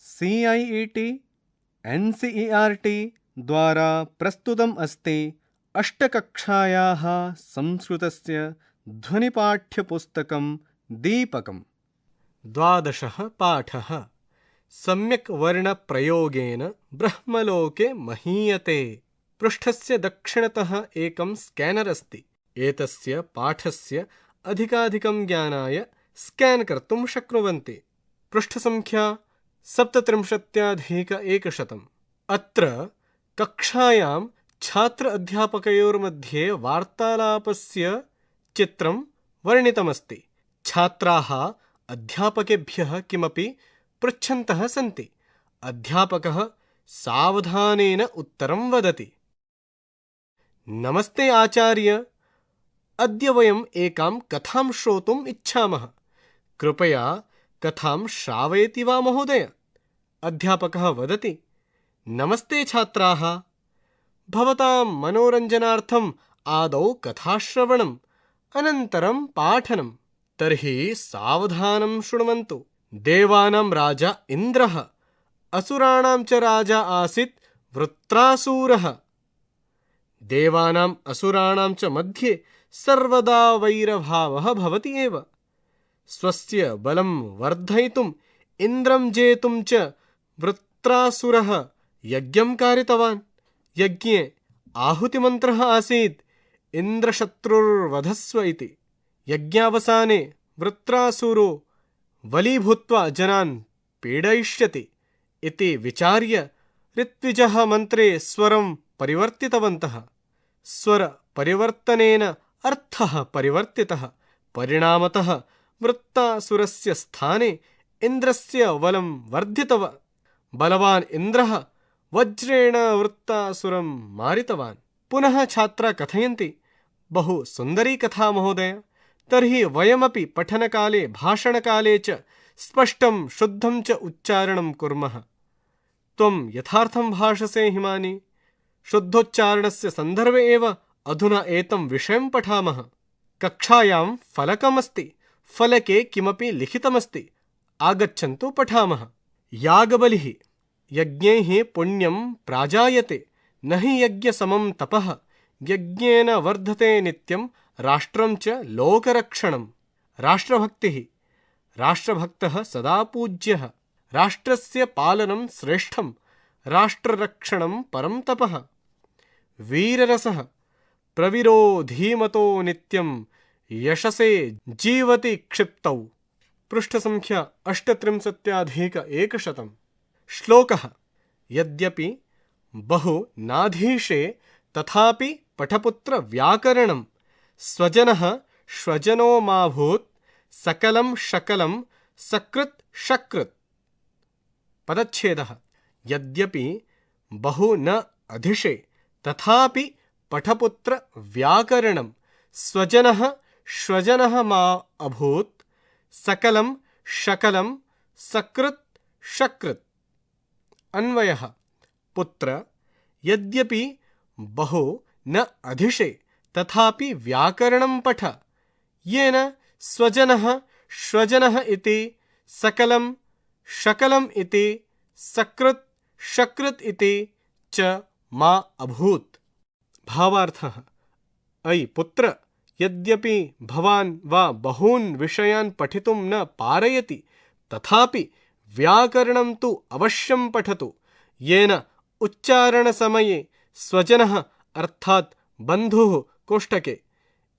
CIET NCERT द्वारा प्रस्तुतम् अस्ति अष्टकक्षायाः संस्कृतस्य ध्वनिपाठ्यपुस्तकं दीपकम्। 12 पाठः सम्यक् वर्णप्रयोगेन ब्रह्मलोके महीयते। पृष्ठस्य दक्षिणतः एकं स्कैनर् अस्ति। एतस्य पाठस्य अधिकाधिकं ज्ञानाय स्कैन् कर्तुं शक्नुवन्ति। पृष्ठसङ्ख्या 37+100। अत्र कक्षायां छात्र अध्यापकयोर्मध्ये वार्तालापस्य चित्रं वर्णितमस्ति। छात्राः अध्यापकेभ्यः किमपि पृच्छन्तः सन्ति। अध्यापकः सावधानेन उत्तरं वदति। नमस्ते आचार्य, अद्य वयम् एकां कथां श्रोतुम् इच्छामः। कृपया कथां श्रावयति वा महोदय? अध्यापकः वदति। नमस्ते छात्राः, भवतां मनोरञ्जनार्थम् आदौ कथाश्रवणम् अनन्तरं पाठनं। तर्हि सावधानं शृण्वन्तु। देवानां राजा इन्द्रः, असुराणां च राजा आसीत् वृत्रासुरः। देवानाम् असुराणां च मध्ये सर्वदा वैरभावः भवति एव। स्वस्य बलं वर्धयितुम् इन्द्रं जेतुं च वृत्रासुरः यज्ञं कारितवान्। यज्ञे आहुतिमन्त्रः आसीत् इन्द्रशत्रुर्वधस्व इति। यज्ञावसाने वृत्रासुरो बलीभूत्वा जनान् पीडयिष्यति इति विचार्य ऋत्विजः मन्त्रे स्वरं परिवर्तितवन्तः। स्वरपरिवर्तनेन अर्थः परिवर्तितः। परिणामतः वृत्रासुरस्य स्थाने इन्द्रस्य बलं वर्धितवान्। बलवान् इन्द्रः वज्रेण वृत्रासुरं मारितवान्। पुनः छात्रा कथयन्ति, बहु सुन्दरी कथा महोदय। तर्हि वयमपि पठनकाले भाषणकाले च स्पष्टं शुद्धं च उच्चारणं कुर्मः। त्वं यथार्थं भाषसे हिमानि। शुद्धोच्चारणस्य सन्दर्भे एव अधुना एतं विषयं पठामः। कक्षायां फलकमस्ति। फलके किमपि लिखितमस्ति। आगच्छन्तु पठामः। यागबलिः। यज्ञैः पुण्यं प्राजायते, न हि यज्ञसमं तपः। यज्ञेन वर्धते नित्यं राष्ट्रं च लोकरक्षणम्। राष्ट्रभक्तिः। राष्ट्रभक्तः सदा पूज्यः। राष्ट्रस्य पालनं श्रेष्ठं, राष्ट्ररक्षणं परं तपः। वीररसः। प्रविरोधीमतो नित्यं यशसे जीवति क्षिप्तौ। पृष्ठसङ्ख्या 38+100। श्लोकः। यद्यपि बहु नाधीशे तथापि पठपुत्र व्याकरणं। स्वजनः श्वजनो माभूत्, सकलं शकलं सकृत् शकृत्। पदच्छेदः। यद्यपि बहु न अधिशे तथापि पठपुत्र व्याकरणं। स्वजनः श्वजनः मा अभूत्, सकलं शकलं सकृत् शकृत्। अन्वयः। पुत्र, यद्यपि बहु न अधिशे तथापि व्याकरणं पठ, येन स्वजनः श्वजनः इति, सकलं शकलम् इति, सकृत् शकृत् इति च मा अभूत्। भावार्थः। अयि पुत्र, यद्यपि भवान् वा बहून् विषयान् पठितुं न पारयति, तथापि व्याकरणं तु अवश्यं पठतु, येन उच्चारणसमये स्वजनः अर्थात् बन्धुः कोष्टके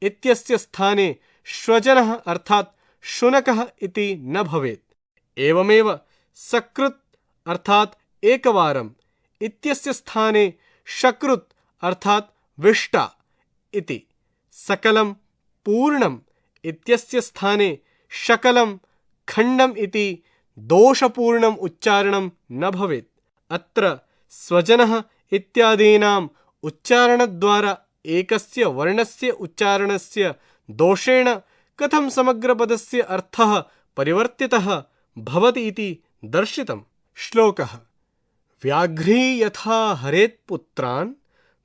इत्यस्य स्थाने श्वजनः अर्थात् शुनकः इति न भवेत्। एवमेव सकृत् अर्थात् एकवारम् इत्यस्य स्थाने शकृत् अर्थात् विष्टा इति। सकलं पूर्णम् इत्यस्य स्थाने शकलं खण्डम् इति दोषपूर्णम् उच्चारणं न भवेत्। अत्र स्वजनः इत्यादीनाम् उच्चारणद्वारा एकस्य वर्णस्य उच्चारणस्य दोषेण कथं समग्रपदस्य अर्थः परिवर्तितः भवति इति दर्शितम्। श्लोकः। व्याघ्री यथा हरेत् पुत्रान्,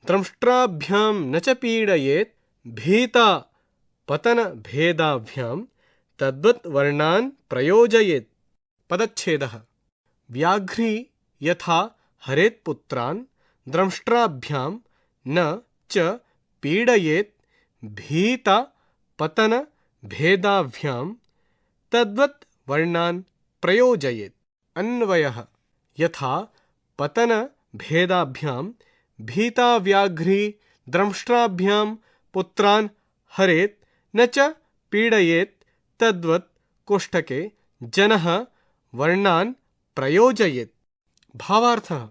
दंष्ट्राभ्यां न च पीडयेत्, भीता पतनभेदाभ्यां तद्वत् वर्णान् प्रयोजयेत्। पदच्छेदः। व्याघ्री यथा हरेत् पुत्रान् द्रंष्ट्राभ्यां न च पीडयेत् भीता पतन भेदाभ्यां तद्वत् वर्णान् प्रयोजयेत्। अन्वयः यथा पतन भेदाभ्यां भीता व्याघ्री द्रंष्ट्राभ्यां पुत्रान् हरेत् न च पीडयेत् तद्वत् कोष्ठके जनः वर्णान् प्रयोजयेत्। भावार्थः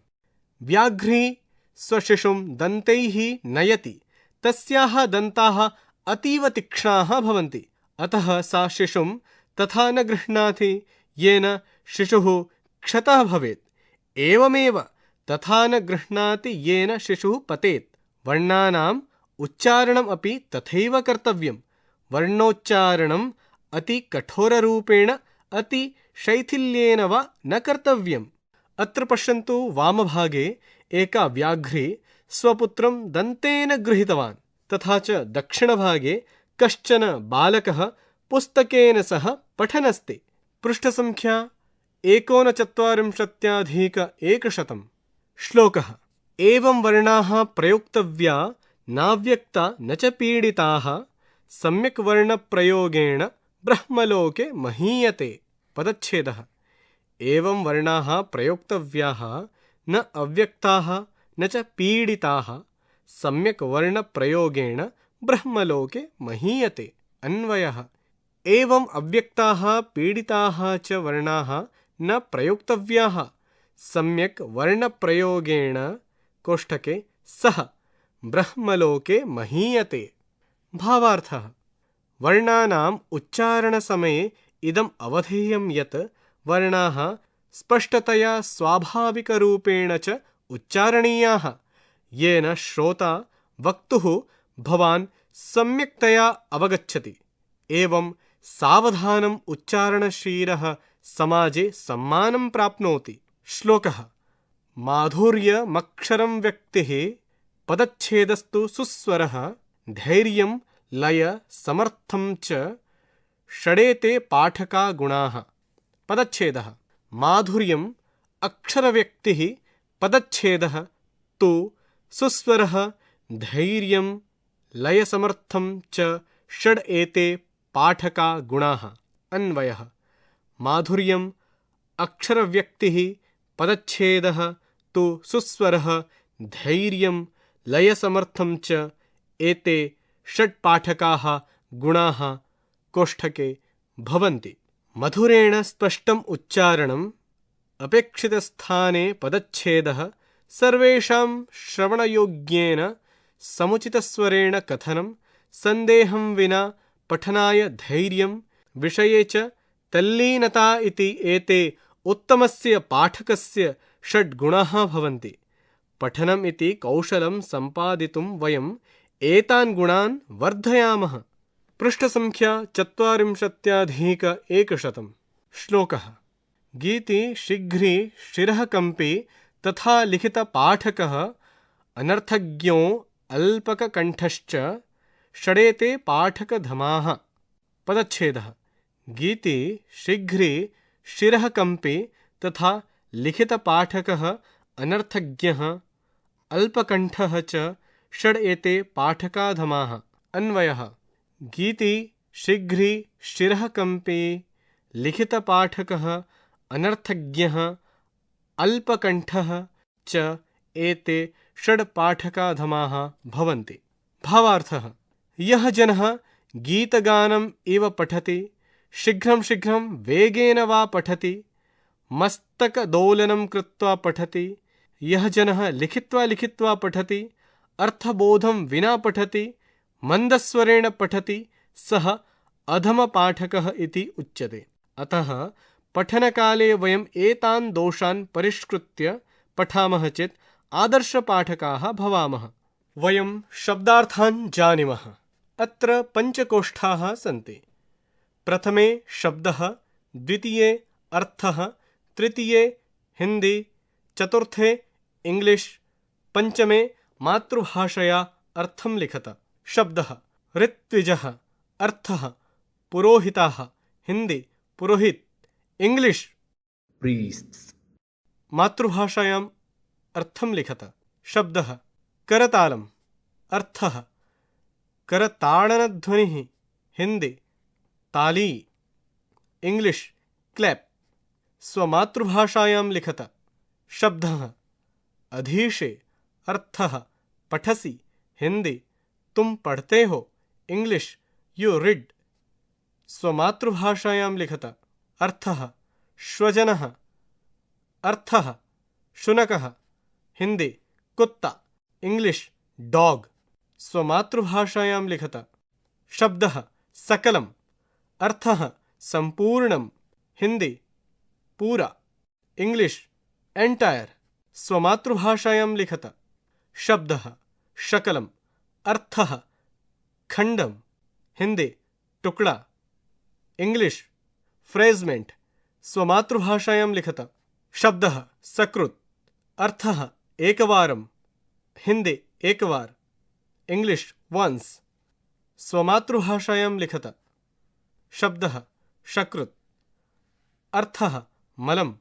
व्याघ्री स्वशिशुं दन्तैः नयति, तस्याः दन्ताः अतीव तीक्ष्णाः भवन्ति, अतः सा शिशुं तथा न गृह्णाति येन शिशुः क्षतः भवेत्। एवमेव तथा न गृह्णाति येन शिशुः पतेत्। वर्णानाम् उच्चारणम् अपि तथैव कर्तव्यम्। वर्णोच्चारणम् अति कठोररूपेण अति शैथिल्येन वा न कर्तव्यम्। अत्र पश्यन्तु, वामभागे एका व्याघ्री स्वपुत्रं दन्तेन गृहीतवान्, तथा च दक्षिणभागे कश्चन बालकः पुस्तकेन सह पठन् अस्ति। पृष्ठसङ्ख्या 39+100। श्लोकः। एवं वर्णाः प्रयोक्तव्या नाव्यक्ता न च पीडिताः सम्यक् वर्णप्रयोगेण ब्रह्मलोके महीयते। पदच्छेदः। एवं वर्णाः प्रयोक्तव्याः न अव्यक्ताः न च पीडिताः सम्यक् वर्णप्रयोगेण ब्रह्मलोके महीयते। अन्वयः एवं अव्यक्ताः पीडिताः च वर्णाः न प्रयोक्तव्याः सम्यक् वर्णप्रयोगेण कोष्ठके सः ब्रह्मलोके महीयते। भावार्थः वर्णानाम् उच्चारणसमये इदम् अवधेयं यत् वर्णाः स्पष्टतया स्वाभाविकरूपेण च उच्चारणीयाः, येन श्रोता वक्तुः भवान् सम्यक्तया अवगच्छति। एवं सावधानम् उच्चारणशीलः समाजे सम्मानं प्राप्नोति। श्लोकः। माधुर्यमक्षरं व्यक्तिः पदच्छेदस्तु सुस्वरः धैर्यं लय समर्थं च षडेते पाठका गुणाः। पदच्छेदः। माधुर्यम् अक्षरव्यक्तिः पदच्छेदः तु सुस्वरः धैर्यं लयसमर्थं च षड् एते पाठका गुणाः। अन्वयः माधुर्यम् अक्षरव्यक्तिः पदच्छेदः तु सुस्वरः धैर्यं लयसमर्थं च एते षट् पाठकाः गुणाः कोष्ठके भवन्ति। मधुरेण स्पष्टम् उच्चारणम् अपेक्षितस्थाने पदच्छेदः सर्वेषां श्रवणयोग्येन समुचितस्वरेण कथनं सन्देहं विना पठनाय धैर्यं विषये च तल्लीनता इति एते उत्तमस्य पाठकस्य षड् गुणाः भवन्ति। पठनम् इति कौशलं सम्पादितुं वयम् एतान् गुणान् वर्धयामः। पृष्ठसङ्ख्या 40+100। श्लोकः। गीति शीघ्री शिरःकम्पी तथा लिखितपाठकः अनर्थज्ञो अल्पककण्ठश्च षडेते पाठकधमाः। पदच्छेदः। गीति शीघ्री शिरःकम्पी तथा लिखितपाठकः अनर्थज्ञः अल्पकण्ठः च षड् एते पाठकाधमाः। अन्वयः गीति शीघ्री शिरःकम्पी लिखितपाठकः अनर्थज्ञः अल्पकण्ठः च एते षड् पाठकाधमाः भवन्ति। भावार्थः यः जनः गीतगानम् इव पठति, शीघ्रं शीघ्रं वेगेन वा पठति, मस्तकदोलनं कृत्वा पठति, यः जनः लिखित्वा लिखित्वा पठति, अर्थबोधं विना पठति, मन्दस्वरेण पठति, सः अधमपाठकः इति उच्यते। अतः पठनकाले वयम् एतान् दोषान् परिष्कृत्य पठामः चेत् आदर्शपाठकाः भवामः। वयं शब्दार्थान् जानीमः। अत्र 5 कोष्ठाः सन्ति। प्रथमे शब्दः, द्वितीये अर्थः, तृतीये हिन्दी, चतुर्थे इंग्लिश, पंचमे मातृभाषया अर्थं लिखत। शब्दः ऋत्विजः, अर्थः पुरोहिताः, हिन्दी पुरोहित, इंग्लिश priests. मातृभाषायाम् अर्थं लिखत। शब्दः करतालम्। अर्थः करताडनध्वनिः। हिंदी ताली। English clap. स्वमातृभाषायां लिखत। शब्दः अधीशे। अर्थः पठसि। हिंदी तुम पढ़ते हो। English you read. स्वमातृभाषायां लिखत। अर्थः श्वजनः। अर्थः शुनकः। हिंदी कुत्ता। English dog. स्वमातृभाषायां लिखत। शब्दः सकलम्। अर्थः संपूर्णम्। हिंदी पूरा। English entire. स्वमातृभाषायां लिखत। शब्दः शकलम्। अर्थः खंडम्। हिंदी टुकड़ा। इंग्लिश फ्रेजमेंट। स्वमातृभाषायां लिखत। शब्दः सकृत्। अर्थः एकवारम्। हिंदी एकवार। English once. स्वमातृभाषायां लिखत। शब्दः शकृत्। अर्थः मलम्।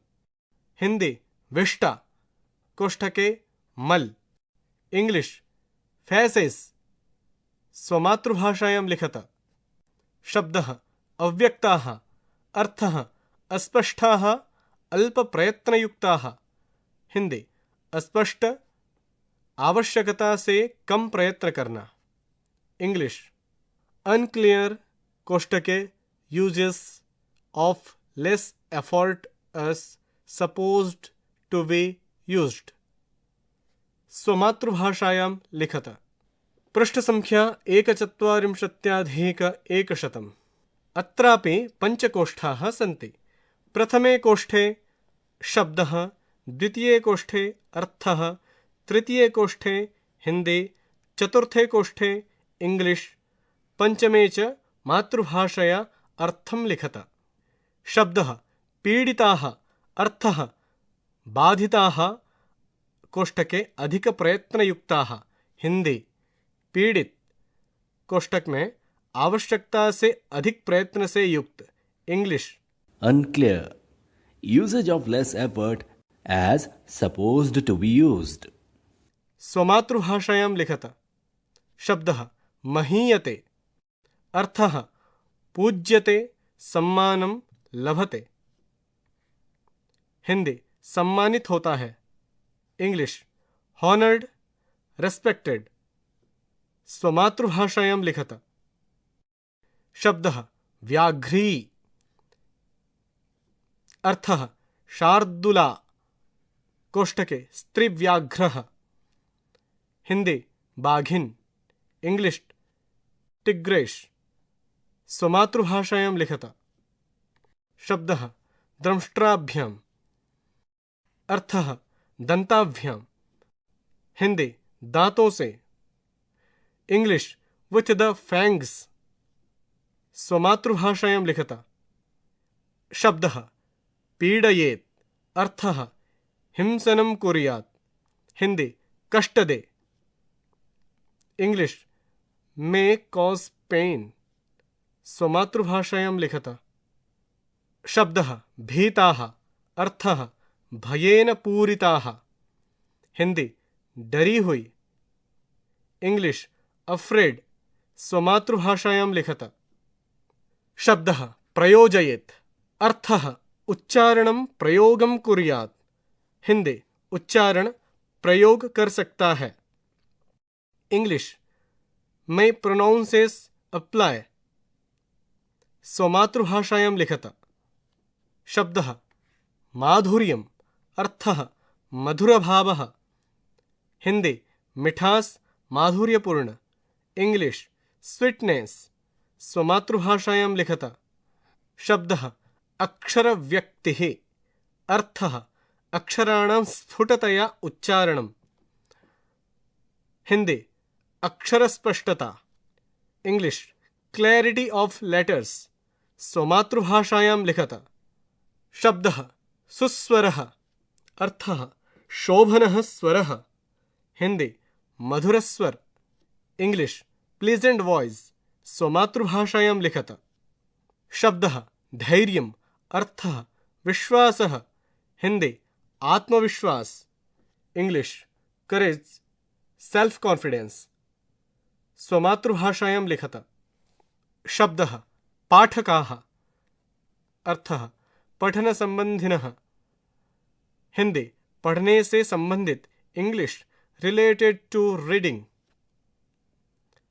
हिंदी विष्टा। कोष्ठके मल। English phases. स्वमातृभाषायां लिखत। शब्दः अव्यक्ताः। अर्थः अस्पष्टाः अल्पप्रयत्नयुक्ताः। हिंदी अस्पष्ट आवश्यकता से कम प्रयत्न करना। इंग्लिश अनक्लियर कोष्ठके uses of less effort as supposed to be used. स्वमातृभाषायां लिखत। पृष्ठसंख्या 140+100। अत्रापि पञ्चकोष्ठाः सन्ति। प्रथमे कोष्ठे शब्दः, द्वितीये कोष्ठे अर्थः, तृतीये कोष्ठे हिंदी, चतुर्थे कोष्ठे इंग्लिश, पंचमे च मातृभाषया अर्थं लिखत। शब्दः पीडिताः। अर्थः बाधिताः। कोष्ठके अधिकप्रयत्नयुक्ताः। हिंदी पीड़ित। कोष्ठक में आवश्यकता से अधिक प्रयत्न से युक्त। English unclear, usage of less effort as supposed to be used. स्वमातृभाषायां लिखत। शब्दः महीयते। अर्थः पूज्यते, सम्मानं लभते। हिंदी सम्मानित होता है। English honoured, respected. स्वमातृभाषायां लिखत। शब्दः व्याघ्री। अर्थः शार्दूला। कोष्ठके स्त्रीव्याघ्रः। हिंदी बाघिन। इंग्लिश टिग्रेश। स्वमातृभाषायां लिखत। शब्दः दंष्ट्राभ्याम्। अर्थः दंताभ्याम्। हिंदी दांतों से। English with the fangs. स्वमातृभाषायां लिखत। शब्दः पीडयेत्। अर्थः हिंसनं कुर्यात्। हिंदी कष्ट दे। English may cause pain. स्वमातृभाषायां लिखत। शब्दः भीताः। अर्थः भयेन पूरिताः। हिंदी डरी हुई। English afraid. स्वमातृभाषायां लिखत। शब्दः प्रयोजयेत्। अर्थः उच्चारणं प्रयोगं कुर्यात्। हिंदी उच्चारण प्रयोग कर सकता है। English may pronounces apply। स्वमातृभाषायां लिखत। शब्दः माधुर्यम्। अर्थः मधुरभावः। हिंदी मिठास, माधुर्यपूर्ण। English sweetness. स्वमातृभाषायां लिखत। शब्दः अक्षरव्यक्तिः। अर्थः अक्षराणां स्फुटतया उच्चारणम्। हिंदी अक्षरस्पष्टता। English clarity of letters. स्वमातृभाषायां लिखत। शब्दः सुस्वरः। अर्थः शोभनः स्वरः। हिंदी मधुरस्वर। English pleasant voice. स्वमातृभाषायां लिखत। शब्दः धैर्यम्। अर्थः विश्वासः। हिंदी आत्मविश्वास, इंग्लिश करेज, सेल्फ कॉन्फिडेंस। स्वमातृभाषायां लिखत। शब्दः पाठकाः, अर्थः पठनसम्बन्धिनः, हिंदी पढ़ने से संबंधित, इंग्लिश रिलेटेड टू रीडिंग।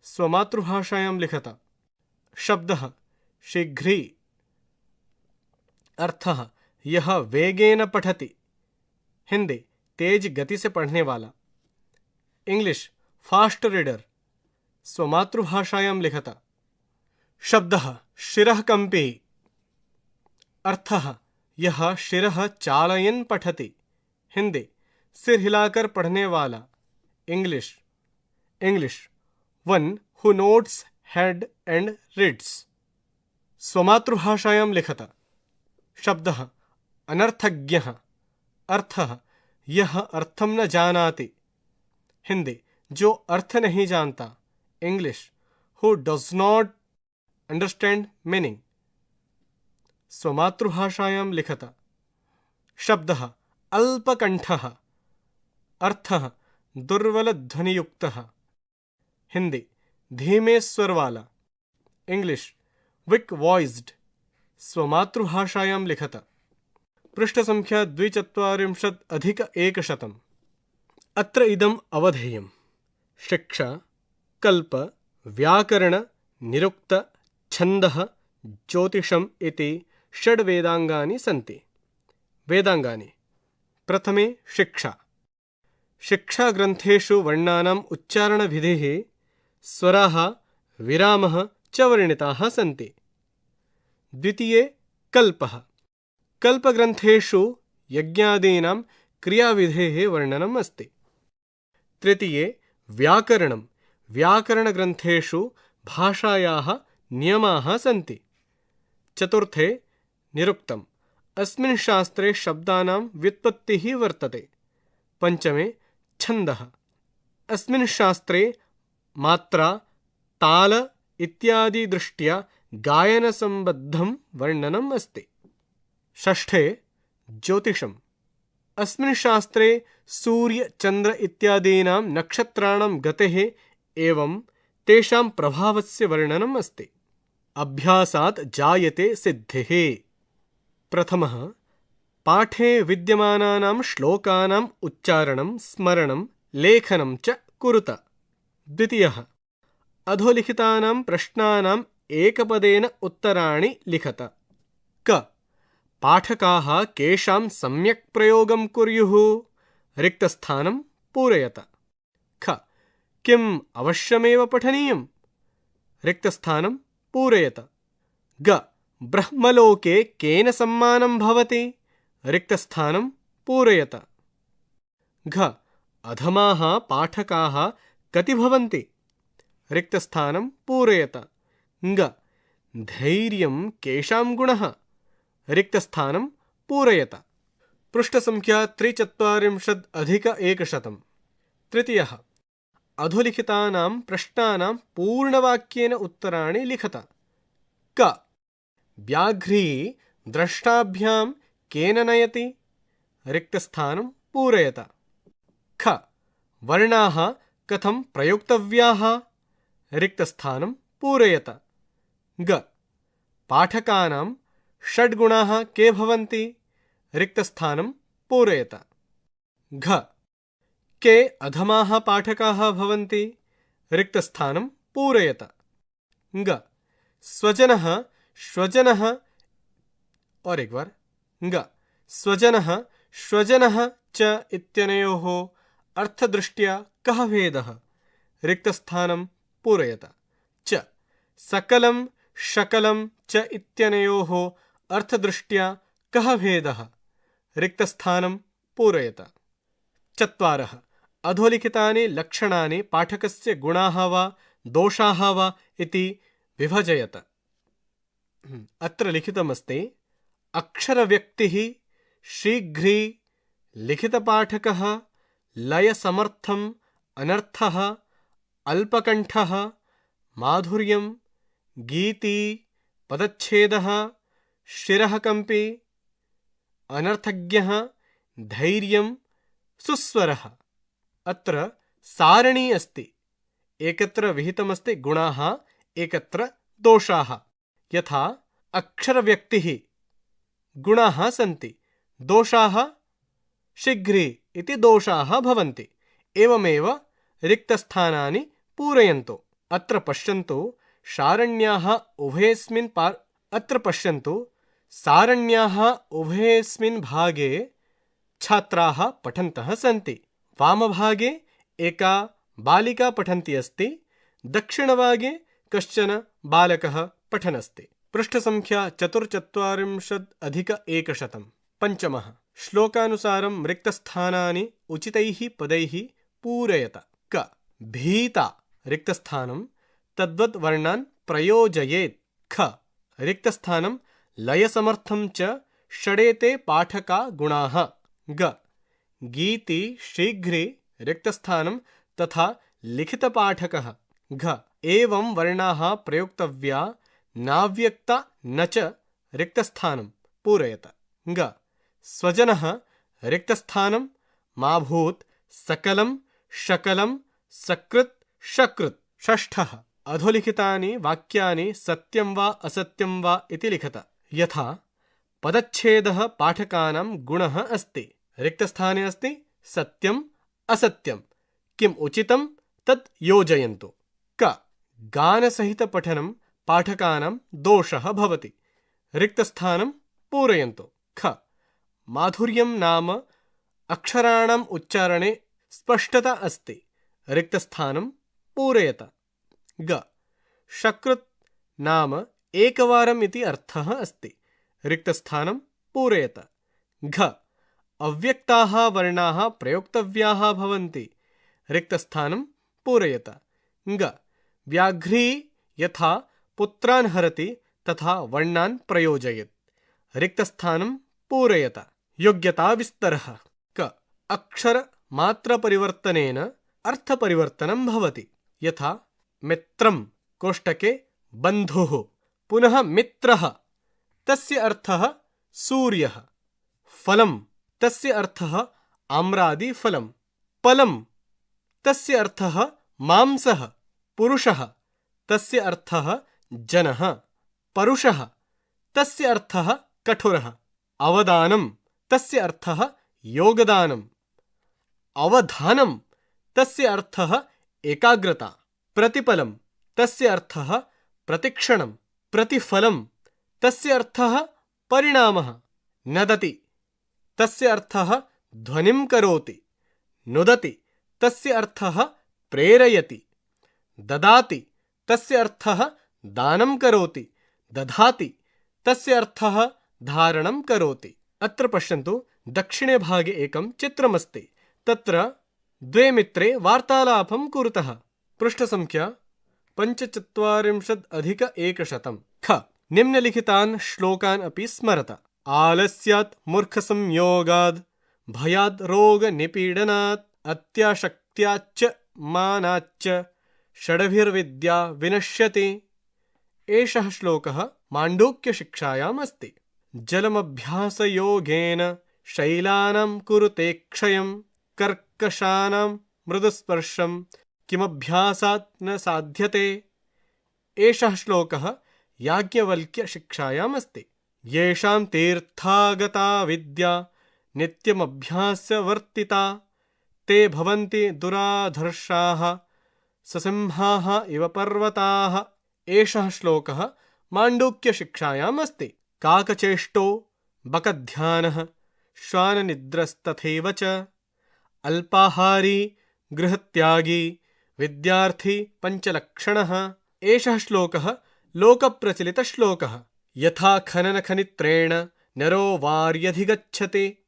स्वमातृभाषायां लिखत। शब्दः शीघ्री, अर्थः यह वेगेन पठति, हिंदी तेज गति से पढ़ने वाला, इंग्लिश फास्ट रीडर। स्वमातृभाषायां लिखत। शब्दः शिरः कंपी, अर्थः यह शिरः चालयन् पठति, हिंदी सिर हिलाकर पढ़ने वाला, इंग्लिश वन हु नोट्स हेड एंड रीड्स। स्वमातृभाषायां लिखत। शब्दः अनर्थज्ञः, अर्थः यह अर्थं न जानाति, हिंदी जो अर्थ नहीं जानता, इंग्लिश हु डज नॉट अंडरस्टैंड मीनिंग। स्वमातृभाषायां लिखत। शब्दः अल्पकंठः, अर्थः दुर्बल ध्वनियुक्तः, हिंदी धीमे स्वर वाला, इंग्लिश वीक वॉइस्ड। स्वमातृभाषायां लिखत। पृष्ठ संख्या 240+100। अत्र इदम् अवधेयम्। शिक्षा, कल्प, व्याकरण, निरुक्त, छन्दः, ज्योतिषम् इति 6 वेदांगानि सन्ति। वेदांगानि। प्रथमे शिक्षा। शिक्षाग्रन्थेषु वर्णानाम् उच्चारणविधिः, स्वराः, विरामः च वर्णिताः सन्ति। द्वितीये कल्पः। कल्पग्रन्थेषु यज्ञादीनां क्रियाविधेः वर्णनम् अस्ति। तृतीये व्याकरणम्। व्याकरणग्रन्थेषु भाषायाः नियमाः सन्ति। चतुर्थे निरुक्तम्। अस्मिन् शास्त्रे शब्दानां व्युत्पत्तिः वर्तते। पंचमे छन्दः। अस्मिन् शास्त्रे मात्रा, ताल इत्यादि दृष्ट्या गायनसम्बद्धं वर्णनम् अस्ति। षष्ठे ज्योतिषम्। अस्मिन् शास्त्रे सूर्य, चन्द्र इत्यादीनां नक्षत्राणां गतेः एवं तेषां प्रभावस्य वर्णनम् अस्ति। अभ्यासात् जायते सिद्धिः। प्रथमः पाठे विद्यमानानां श्लोकानाम् उच्चारणं, स्मरणं, लेखनं च कुरुत। द्वितीयः अधोलिखितानां प्रश्नानाम् एकपदेन उत्तराणि लिखत। क पाठकाः केषां सम्यक् प्रयोगं कुर्युः, रिक्तस्थानं पूरयत। ख किम् अवश्यमेव पठनीयं, रिक्तस्थानं पूरयत। ग ब्रह्मलोके केन सम्मानं भवति, रिक्तस्थानं पूरयत। घ अधमाः पाठकाः कति भवन्ति, रिक्तस्थानं पूरयत। ङ धैर्यं केषां गुणः, रिक्तस्थानं पूरयत। पृष्ठसंख्या 340+100। तृतीयः अधोलिखितानां प्रश्नानां पूर्णवाक्येन उत्तराणि लिखत। क व्याघ्री द्रष्टाभ्यां केन नयति, रिक्तस्थानं पूरयत। ख वर्णाः कथं प्रयोक्तव्याः, रिक्तस्थानं पूरयत। ग पाठकानां षड्गुणाः के भवन्ति, रिक्तस्थानं पूरयत। घ के अधमाः पाठकाः भवन्ति, रिक्तस्थानं पूरयत। ग स्वजनः, श्वजनः और एक बार ग स्वजनः, श्वजनः च इत्यनयोः अर्थदृष्ट्या कः भेदः, रिक्तस्थानं पूरयत। च सकलं, शकलं च इत्यनयोः अर्थदृष्ट्या कः भेदः, रिक्तस्थानं पूरयत। चत्वारः अधोलिखितानि लक्षणानि पाठकस्य गुणाः वा दोषाः वा इति विभजयत। अत्र लिखितमस्ति अक्षरव्यक्तिः, शीघ्री, लिखितपाठकः, लयसमर्थम्, अनर्थः, अल्पकण्ठः, माधुर्यं, गीति, पदच्छेदः, शिरः कंपी, अनर्थज्ञः, धैर्यं सुस्वरः। अत्र सारणी अस्ति, एकत्र विहितमस्ति गुणाः, एकत्र दोषाः। यथा अक्षरव्यक्तिः गुणाः सन्ति, दोषाः शीघ्रे इति दोषाः भवन्ति। एवमेव रिक्तस्थानानि पूरयन्तु। अत्र पश्यन्तु सारण्याः उभयस्मिन् भागे छात्राः पठन्तः सन्ति। वामभागे एका बालिका पठन्ती अस्ति, दक्षिणभागे कश्चन बालकः पठनस्ति। पृष्ठसङ्ख्या 44+100। पञ्चमः श्लोकानुसारं रिक्तस्थानानि उचितैः पदैः पूरयत। क भीता रिक्तस्थानं तद्वद् वर्णान् प्रयोजयेत्। ख रिक्तस्थानं लयसमर्थं च षडेते पाठका गुणाः। ग गीति शीघ्रे रिक्तस्थानं तथा लिखितपाठकः। घ एवं वर्णाः प्रयोक्तव्या नाव्यक्ता न च रिक्तस्थानं पूरयत। ग स्वजनः रिक्तस्थानं माभूत् सकलं शकलं सकृत् शकृत्। षष्ठः अधोलिखितानि वाक्यानि सत्यं वा असत्यं वा इति लिखत। यथा पदच्छेदः पाठकानां गुणः अस्ति, रिक्तस्थाने अस्ति सत्यम् असत्यं, किम् उचितं तत् योजयन्तु। क गानसहितपठनं पाठकानां दोषः भवति, रिक्तस्थानं पूरयन्तु। ख माधुर्यं नाम अक्षराणाम् उच्चारणे स्पष्टता अस्ति, रिक्तस्थानं पूरयत। ग शकृत् नाम एकवारम् इति अर्थः अस्ति, रिक्तस्थानं पूरयत। घ अव्यक्ताः वर्णाः प्रयोक्तव्याः भवन्ति, रिक्तस्थानं पूरयत। ग व्याघ्री यथा पुत्रान् हरति तथा वर्णान् प्रयोजयेत्, रिक्तस्थानं पूरयत। योग्यताविस्तरः। क अक्षरमात्रपरिवर्तनेन अर्थपरिवर्तनं भवति। यथा मित्रं कोष्टके बन्धुः, पुनः मित्रः तस्य अर्थः सूर्यः, फलं तस्य अर्थः आम्रादिफलं, फलं तस्य अर्थः मांसः, पुरुषः तस्य अर्थः जनः, परुषः तस्य अर्थः कठोरः, अवदानं तस्य अर्थः योगदानम्, अवधानं तस्य अर्थः एकाग्रता, प्रतिपलं तस्य अर्थः प्रतिक्षणं, प्रतिफलं तस्य अर्थः परिणामः, नदति तस्य अर्थः ध्वनिं करोति, नुदति तस्य अर्थः प्रेरयति, ददाति तस्य अर्थः दानं करोति, दधाति तस्य अर्थः धारणं करोति। अत्र पश्यन्तु दक्षिणे भागे एकं चित्रमस्ति, तत्र द्वे मित्रे वार्तालापं कुरुतः। पृष्ठसङ्ख्या 45+100। ख निम्नलिखितान् श्लोकान् अपि स्मरत। आलस्यात् मूर्खसंयोगाद्, भयाद् रोगनिपीडनात्, अत्याशक्त्याच्च मानाच्च, षड्भिर्विद्या विनश्यति। एषः श्लोकः माण्डूक्यशिक्षायाम् अस्ति। जलमभ्यासयोगेन शैलानां कुरुते क्षयं, कर्कशानां मृदुस्पर्शं किमभ्यासात् न साध्यते। एषः श्लोकः याज्ञवल्क्यशिक्षायाम् अस्ति। येषां तीर्थागता विद्या नित्यमभ्यासवर्तिता, ते भवन्ति दुराधर्षाः ससिंहाः इव पर्वताः। एषः श्लोकः माण्डूक्यशिक्षायाम् अस्ति। काकचेष्टो बकध्यानः श्वाननिद्रस्तथैव च, अल्पाहारी गृहत्यागी विद्यार्थी पञ्चलक्षणः। एषः श्लोकः लोकप्रचलितश्लोकः। यथा खननखनित्रेण नरो वार्यधिगच्छति,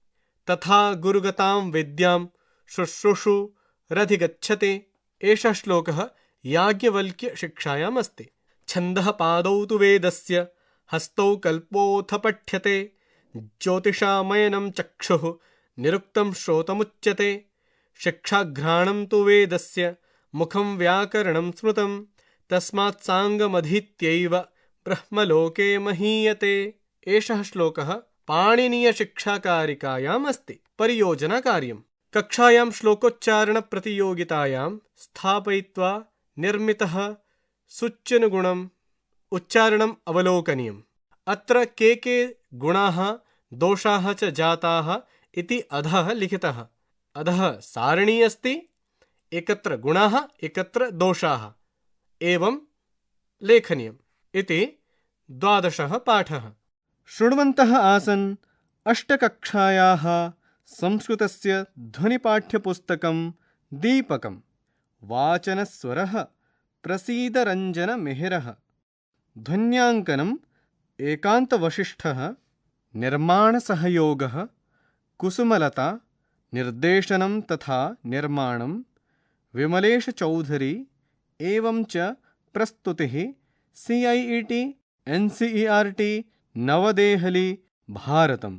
तथा गुरुगतां विद्यां शुश्रूषुरधिगच्छति। एषः श्लोकः याज्ञवल्क्यशिक्षायाम् अस्ति। छन्दः पादौ तु वेदस्य, हस्तौ कल्पोऽथ पठ्यते, ज्योतिषामयनं चक्षुः निरुक्तं श्रोतमुच्यते। शिक्षाघ्राणं तु वेदस्य, मुखं व्याकरणं स्मृतं, तस्मात् साङ्गमधीत्यैव ब्रह्मलोके महीयते। एषः श्लोकः पाणिनीयशिक्षाकारिकायाम् अस्ति। परियोजनाकार्यम् कक्षायां श्लोकोच्चारणप्रतियोगितायां स्थापयित्वा निर्मितः सूच्यनुगुणम् उच्चारणम् अवलोकनीयम्। अत्र के गुणाः दोषाः च जाताः इति अधः लिखितः। अधः सारणी अस्ति, एकत्र गुणाः एकत्र दोषाः एवं लेखनीयम् इति 12 पाठः। शृण्वन्तः आसन् अष्टकक्षायाः संस्कृतस्य ध्वनिपाठ्यपुस्तकं दीपकं। वाचनस्वरः प्रसीदरञ्जनमेहरः। ध्वन्याङ्कनम् एकान्तवसिष्ठः। निर्माणसहयोगः कुसुमलता। निर्देशनं तथा निर्माणं विमलेशचौधरी। एवं च प्रस्तुतिः CIET NCERT नवदेहली भारतम्।